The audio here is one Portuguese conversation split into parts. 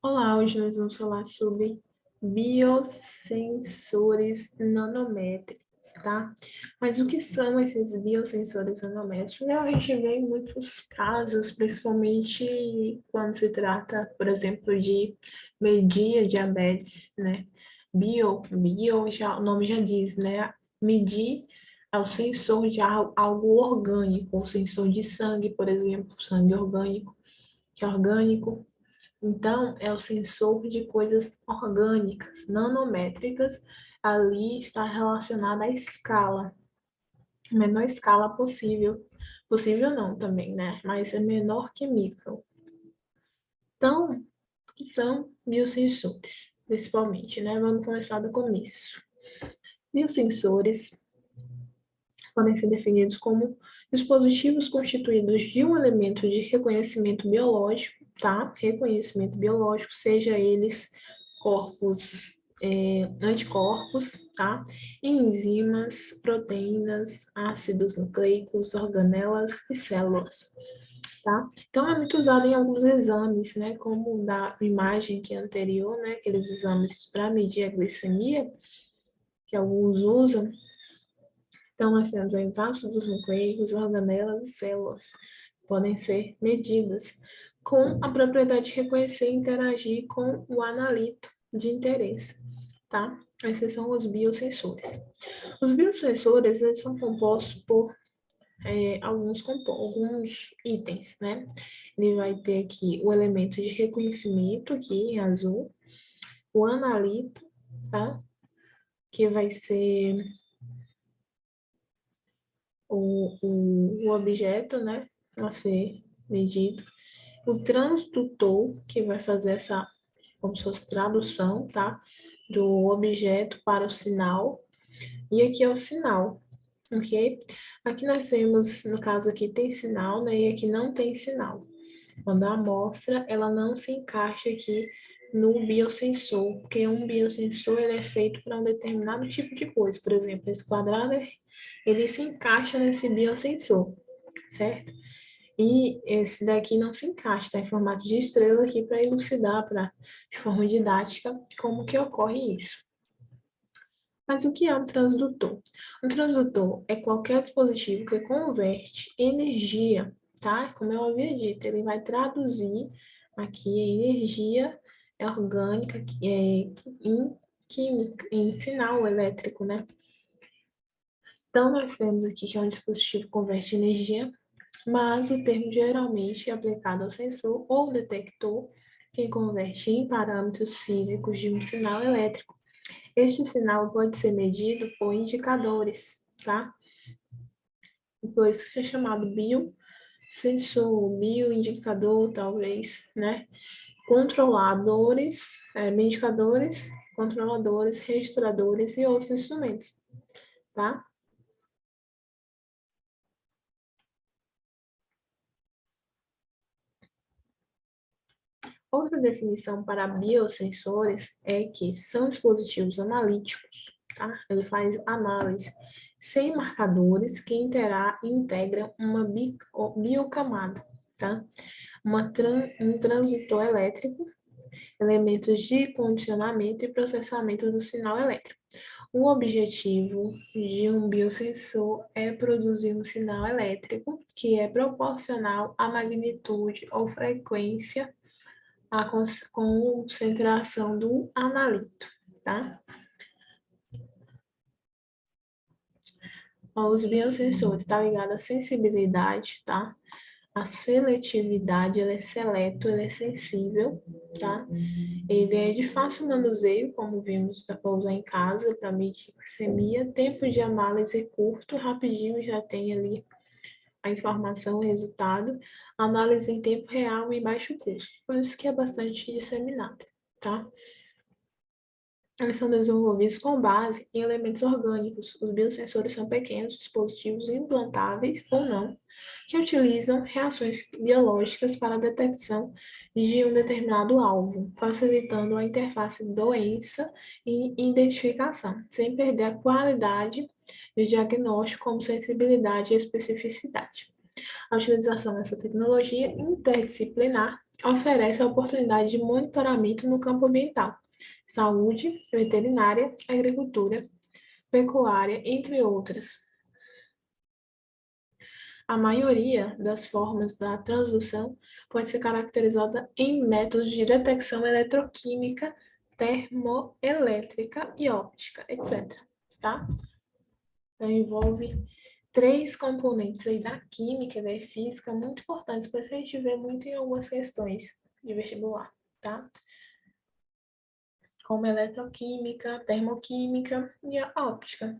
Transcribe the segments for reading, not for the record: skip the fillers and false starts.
Olá, hoje nós vamos falar sobre biosensores nanométricos, tá? Mas o que são esses biosensores nanométricos? A gente vê em muitos casos, principalmente quando se trata, por exemplo, de medir a diabetes, né? Já, o nome já diz, né? Medir é o sensor de algo orgânico, o sensor de sangue, por exemplo, sangue orgânico, que é orgânico. Então, é o sensor de coisas orgânicas, nanométricas, ali está relacionada à escala, a menor escala possível. Possível não também, né? Mas é menor que micro. Então, o que são biosensores, principalmente, né? Vamos começar do começo. Biosensores podem ser definidos como dispositivos constituídos de um elemento de reconhecimento biológico, tá? Reconhecimento biológico, seja eles corpos, anticorpos, tá? Enzimas, proteínas, ácidos nucleicos, organelas e células, tá? Então, é muito usado em alguns exames, né? Como da imagem que é anterior, né? Aqueles exames para medir a glicemia, que alguns usam. Então, nós temos aí os ácidos nucleicos, organelas e células, podem ser medidas com a propriedade de reconhecer e interagir com o analito de interesse, tá? Esses são os biosensores. Os biosensores, eles são compostos por alguns itens, né? Ele vai ter aqui o elemento de reconhecimento, aqui em azul, o analito, tá? Que vai ser o objeto, né, a ser medido, o transdutor, que vai fazer essa, como se fosse tradução, tá, do objeto para o sinal, e aqui é o sinal, ok? Aqui nós temos, no caso aqui tem sinal, né, e aqui não tem sinal. Quando a amostra, ela não se encaixa aqui no biosensor, porque um biosensor ele é feito para um determinado tipo de coisa. Por exemplo, esse quadrado, ele se encaixa nesse biosensor, certo? E esse daqui não se encaixa, está em formato de estrela aqui para elucidar, de forma didática, como que ocorre isso. Mas o que é um transdutor? Um transdutor é qualquer dispositivo que converte energia, tá? Como eu havia dito, ele vai traduzir aqui a energia orgânica em química, em sinal elétrico, né? Então, nós temos aqui que é um dispositivo que converte energia, mas o termo geralmente é aplicado ao sensor ou detector que converte em parâmetros físicos de um sinal elétrico. Este sinal pode ser medido por indicadores, tá? Por isso que é chamado biosensor, bioindicador, talvez, né? Controladores, indicadores, controladores, registradores e outros instrumentos, tá? Outra definição para biosensores é que são dispositivos analíticos, tá? Ele faz análise sem marcadores que integram uma biocamada, tá? Um transdutor elétrico, elementos de condicionamento e processamento do sinal elétrico. O objetivo de um biosensor é produzir um sinal elétrico que é proporcional à magnitude ou frequência a concentração do analito, tá? Os biosensores estão ligados à sensibilidade, tá? A seletividade, ele é seleto, ele é sensível, tá? Ele é de fácil manuseio, como vimos, dá para usar em casa para medir glicemia. Tempo de análise é curto, rapidinho já tem ali a informação, o resultado. Análise em tempo real e baixo custo, por isso que é bastante disseminado, tá? Eles são desenvolvidos com base em elementos orgânicos. Os biosensores são pequenos dispositivos implantáveis ou não, que utilizam reações biológicas para a detecção de um determinado alvo, facilitando a interface doença e identificação, sem perder a qualidade de diagnóstico como sensibilidade e especificidade. A utilização dessa tecnologia interdisciplinar oferece a oportunidade de monitoramento no campo ambiental, saúde, veterinária, agricultura, pecuária, entre outras. A maioria das formas da transdução pode ser caracterizada em métodos de detecção eletroquímica, termoelétrica e óptica, etc. Tá? Então, envolve três componentes aí da química e da física muito importantes, por isso a gente vê muito em algumas questões de vestibular, tá? Como a eletroquímica, termoquímica e a óptica.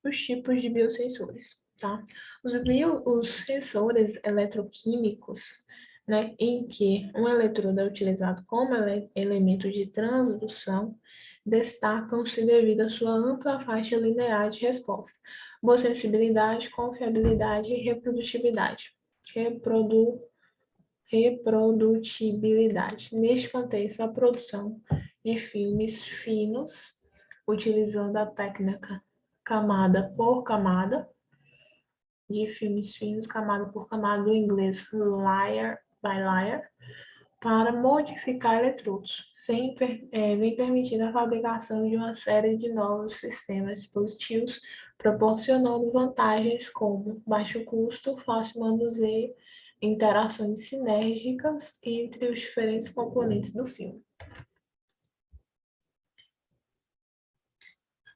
Os tipos de biosensores, tá? Os sensores eletroquímicos, né, em que um eletrodo é utilizado como elemento de transdução, destacam-se devido à sua ampla faixa linear de resposta, boa sensibilidade, confiabilidade e reprodutibilidade. Reprodutibilidade. Neste contexto, a produção de filmes finos, utilizando a técnica camada por camada, de filmes finos, camada por camada, do inglês layer by layer, para modificar eletrodos, vem permitindo a fabricação de uma série de novos sistemas dispositivos, proporcionando vantagens como baixo custo, fácil manuseio, interações sinérgicas entre os diferentes componentes do filme.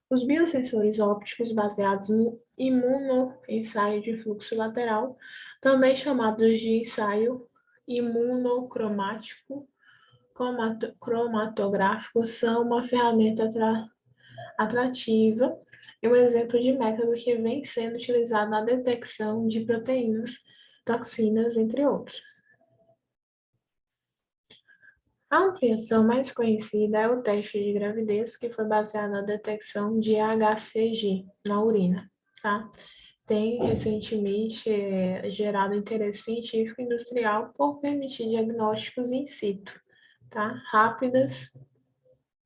Os biosensores ópticos baseados no imunoensaio de fluxo lateral, também chamados de ensaio imunocromático, cromatográfico, são uma ferramenta atrativa e um exemplo de método que vem sendo utilizado na detecção de proteínas, toxinas, entre outros. A ampliação mais conhecida é o teste de gravidez, que foi baseado na detecção de HCG na urina, tá? Tem recentemente gerado interesse científico e industrial por permitir diagnósticos in situ, tá? Rápidas,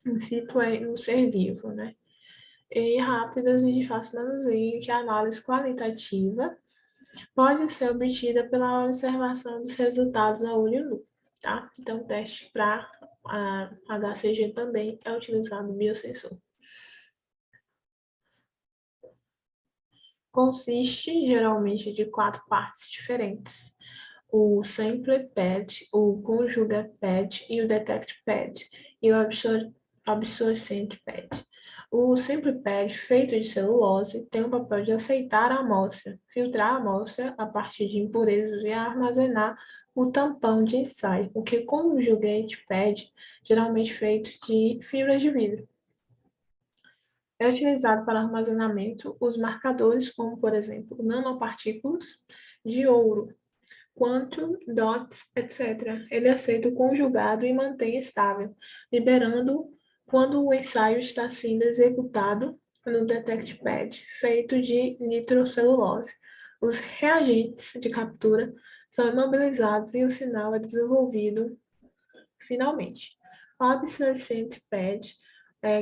in situ é no ser vivo, né? E rápidas e de fácil manuseio, que a análise qualitativa pode ser obtida pela observação dos resultados a olho nu, tá? Então, o teste para a HCG também é utilizado no biosensor. Consiste geralmente de 4 partes diferentes: o sample pad, o conjugate pad e o detect pad, e o absorcent pad. O sample pad, feito de celulose, tem o papel de aceitar a amostra, filtrar a amostra a partir de impurezas e armazenar o tampão de ensaio, o que o conjugate pad, geralmente feito de fibras de vidro. É utilizado para armazenamento os marcadores, como, por exemplo, nanopartículas de ouro, quantum dots, etc. Ele aceita o conjugado e mantém estável, liberando quando o ensaio está sendo executado no detect pad, feito de nitrocelulose. Os reagentes de captura são imobilizados e o sinal é desenvolvido finalmente. O absorcent pad,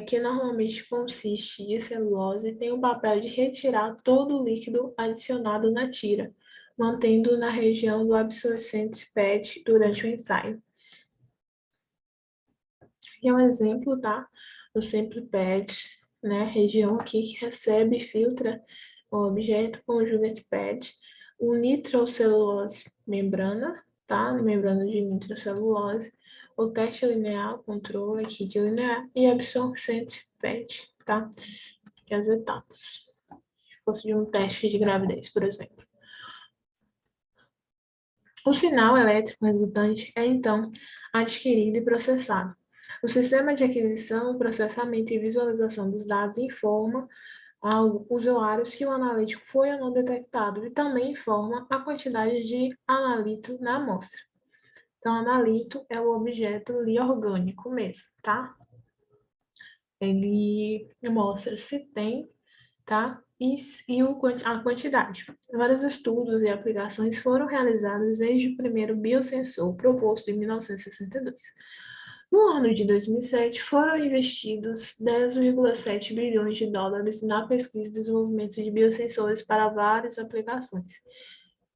que normalmente consiste de celulose, tem o papel de retirar todo o líquido adicionado na tira, mantendo na região do absorcent pad durante o ensaio. E é um exemplo, tá? Do sample pad, né? Região aqui que recebe e filtra o objeto conjugate pad, o nitrocelulose membrana, tá? Membrana de nitrocelulose, o teste linear, controle aqui de linear e absorcent pad, tá? E as etapas. Se fosse de um teste de gravidez, por exemplo. O sinal elétrico resultante é, então, adquirido e processado. O sistema de aquisição, processamento e visualização dos dados informa ao usuário se o analítico foi ou não detectado e também informa a quantidade de analito na amostra. Então, analito é o objeto ali orgânico mesmo, tá? Ele mostra se tem, tá? A quantidade. Vários estudos e aplicações foram realizados desde o primeiro biosensor proposto em 1962. No ano de 2007, foram investidos 10,7 bilhões de dólares na pesquisa e desenvolvimento de biosensores para várias aplicações.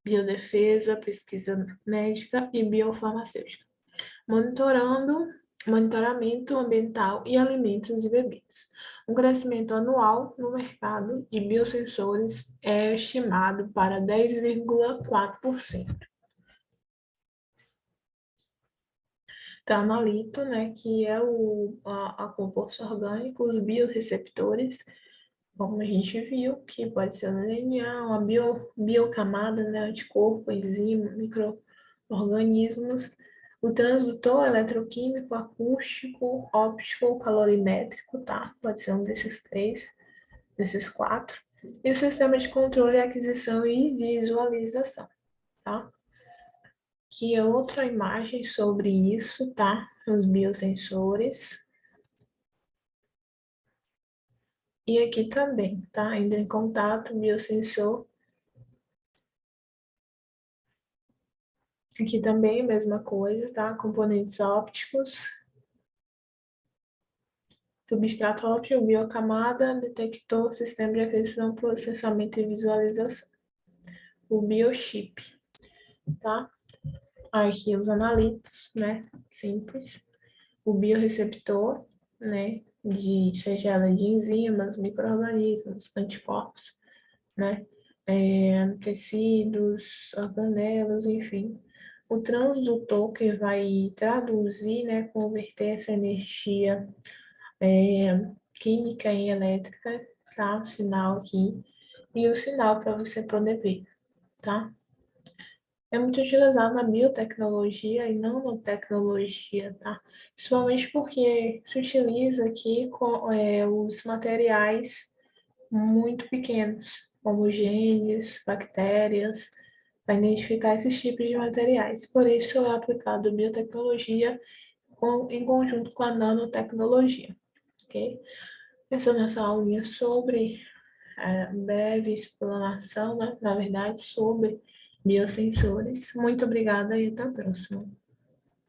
biodefesa, pesquisa médica e biofarmacêutica. Monitoramento ambiental e alimentos e bebidas. O crescimento anual no mercado de biosensores é estimado para 10,4%. Está na LITO, né, que é a composto orgânico, os bioreceptores, como a gente viu, que pode ser o DNA, uma biocamada, né, anticorpo, enzima, micro-organismos, o transdutor eletroquímico, acústico, óptico, calorimétrico, tá? Pode ser um desses três, desses quatro. E o sistema de controle, aquisição e visualização, tá? Que é outra imagem sobre isso, tá? Os biosensores. E aqui também, tá? Entra em contato, biosensor. Aqui também, mesma coisa, tá? Componentes ópticos. Substrato óptico, biocamada, detector, sistema de aquisição, processamento e visualização. O biochip, tá? Aqui os analitos, né? Simples. O bioreceptor, né? Seja ela de enzimas, micro-organismos, anticorpos, né? Tecidos, organelas, enfim. O transdutor que vai traduzir, né? Converter essa energia química em elétrica, tá? O sinal aqui. E o sinal para você poder ver, tá? É muito utilizado na biotecnologia e nanotecnologia, tá? Principalmente porque se utiliza aqui com os materiais muito pequenos, como genes, bactérias, para identificar esses tipos de materiais. Por isso é aplicado a biotecnologia em conjunto com a nanotecnologia, ok? Essa é a nossa aulinha sobre breve explanação, né, na verdade, sobre biosensores. Muito obrigada e até a próxima.